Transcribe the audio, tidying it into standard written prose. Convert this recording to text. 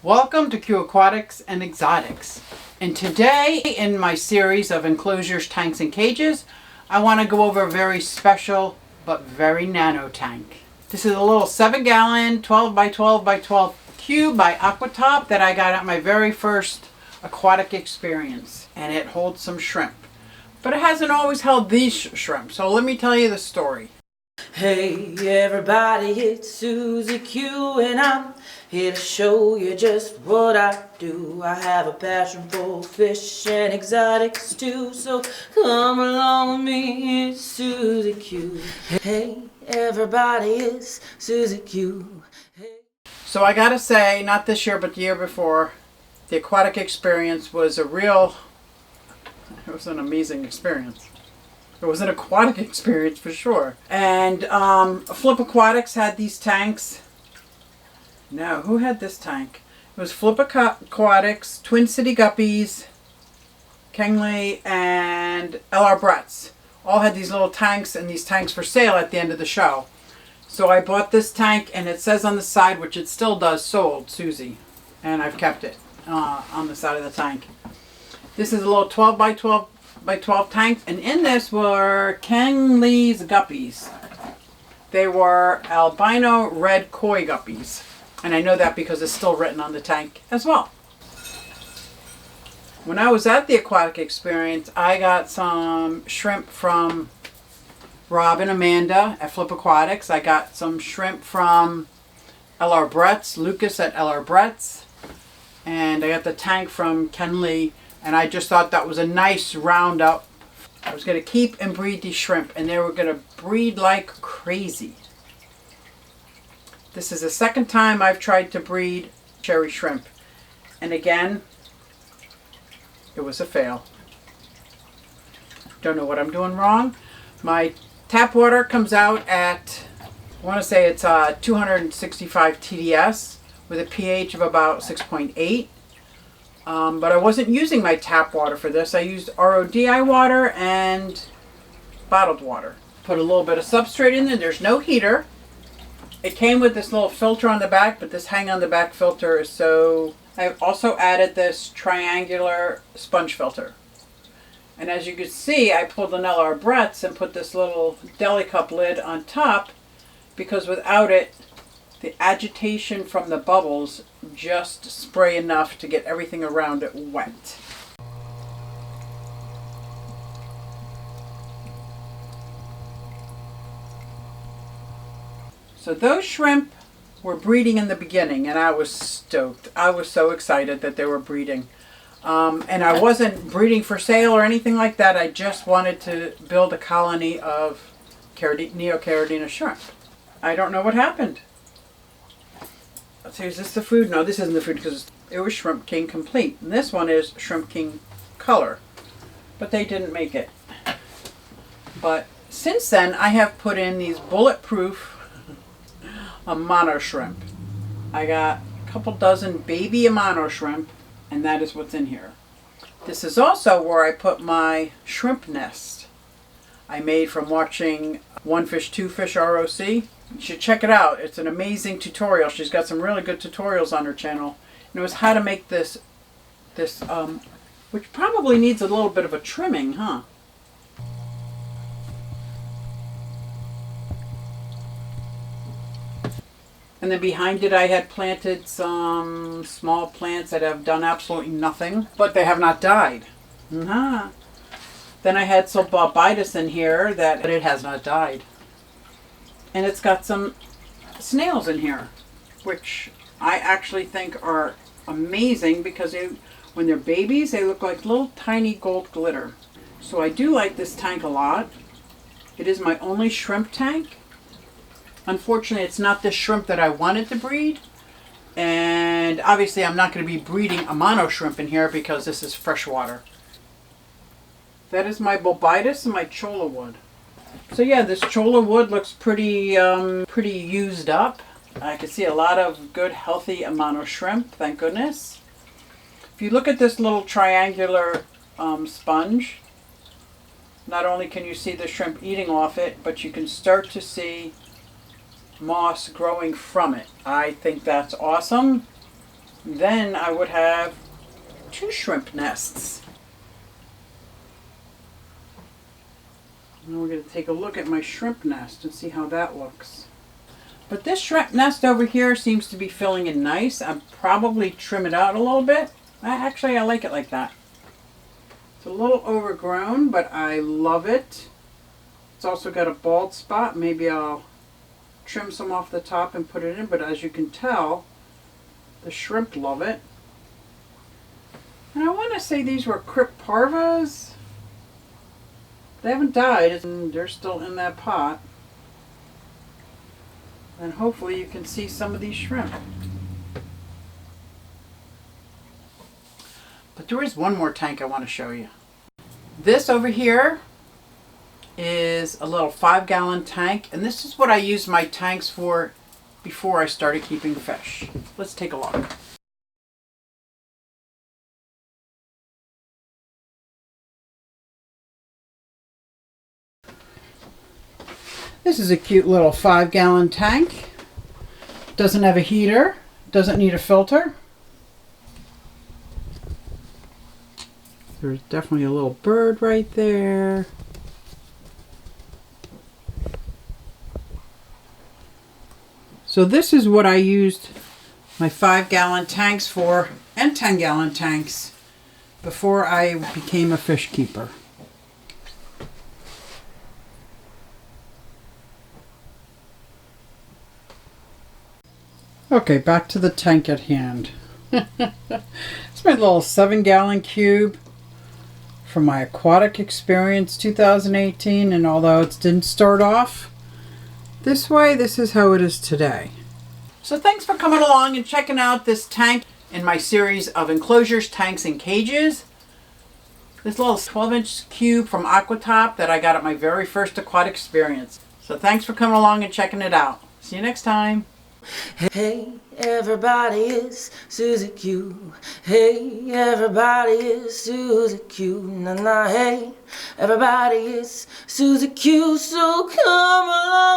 Welcome to QueAquatics and Exotics. And today in my series of enclosures, tanks, and cages, I want to go over a very special but very nano tank. This is a little 7-gallon 12 by 12 by 12 cube by Aquatic that I got at my very first aquatic experience. And it holds some shrimp. But it hasn't always held these shrimp, so let me tell you the story. Hey everybody, it's Suzie Q and I'm here to show you just what I do. I have a passion for fish and exotics too, so come along with me, it's Suzie Q. Hey everybody, it's Suzie Q. Hey. So I gotta say, not this year but the year before, the aquatic experience was it was an amazing experience. It was an aquatic experience for sure. And Flip Aquatics had these tanks. No, who had this tank? It was Flip Aquatics, Twin City Guppies, Kengley, and LRBretz. All had these little tanks, and these tanks for sale at the end of the show. So I bought this tank, and it says on the side, which it still does, sold, Suzie. And I've kept it on the side of the tank. This is a little 12 by 12 by 12 tanks, and in this were Kengley's guppies. They were albino red koi guppies, and I know that because it's still written on the tank as well. When I was at the aquatic experience, I got some shrimp from Rob and Amanda at Flip Aquatics. I got some shrimp from LRBretz, Lucas at LRBretz, and I got the tank from Kenley. And I just thought that was a nice roundup. I was going to keep and breed these shrimp, and they were going to breed like crazy. This is the second time I've tried to breed cherry shrimp. And again, it was a fail. Don't know what I'm doing wrong. My tap water comes out at, I want to say it's 265 TDS with a pH of about 6.8. But I wasn't using my tap water for this. I used RODI water and bottled water. Put a little bit of substrate in there. There's no heater. It came with this little filter on the back, but this hang on the back filter is so... I also added this triangular sponge filter. And as you can see, I pulled an LRBretz and put this little deli cup lid on top, because without it, the agitation from the bubbles just spray enough to get everything around it wet. So those shrimp were breeding in the beginning, and I was stoked. I was so excited that they were breeding. And I wasn't breeding for sale or anything like that. I just wanted to build a colony of Neocaridina shrimp. I don't know what happened. So is this the food? No, this isn't the food because it was Shrimp King Complete. And this one is Shrimp King Color. But they didn't make it. But since then, I have put in these bulletproof Amano Shrimp. I got a couple dozen baby Amano Shrimp, and that is what's in here. This is also where I put my shrimp nest I made from watching One Fish, Two Fish ROC. You should check it out. It's an amazing tutorial. She's got some really good tutorials on her channel. And it was how to make this which probably needs a little bit of a trimming, huh? And then behind it I had planted some small plants that have done absolutely nothing, but they have not died. Then I had some bulbitis in here but it has not died. And it's got some snails in here, which I actually think are amazing because when they're babies, they look like little tiny gold glitter. So I do like this tank a lot. It is my only shrimp tank. Unfortunately, it's not the shrimp that I wanted to breed. And obviously, I'm not going to be breeding Amano shrimp in here because this is freshwater. That is my bulbitis and my cholla wood. So yeah, this cholla wood looks pretty used up. I can see a lot of good, healthy Amano shrimp, thank goodness. If you look at this little triangular sponge, not only can you see the shrimp eating off it, but you can start to see moss growing from it. I think that's awesome. Then I would have 2 shrimp nests. Now we're going to take a look at my shrimp nest and see how that looks. But this shrimp nest over here seems to be filling in nice. I'll probably trim it out a little bit. Actually, I like it like that. It's a little overgrown, but I love it. It's also got a bald spot. Maybe I'll trim some off the top and put it in, but as you can tell, the shrimp love it. And I want to say these were crypt parvas. They haven't died, and they're still in that pot. And hopefully you can see some of these shrimp. But there is one more tank I want to show you. This over here is a little 5-gallon tank, and this is what I used my tanks for before I started keeping fish. Let's take a look. This is a cute little 5-gallon tank. Doesn't have a heater, doesn't need a filter. There's definitely a little bird right there. So this is what I used my 5-gallon tanks for, and 10-gallon tanks, before I became a fish keeper. Okay, back to the tank at hand. It's my little 7-gallon cube from my Aquatic Experience 2018, and although it didn't start off this way, this is how it is today. So thanks for coming along and checking out this tank in my series of enclosures, tanks, and cages. This little 12-inch cube from Aquatop that I got at my very first Aquatic Experience. So thanks for coming along and checking it out. See you next time. Hey, everybody, it's Suzie Q. Hey, everybody, it's Suzie Q. Na na, hey, everybody, it's Suzie Q. So come along.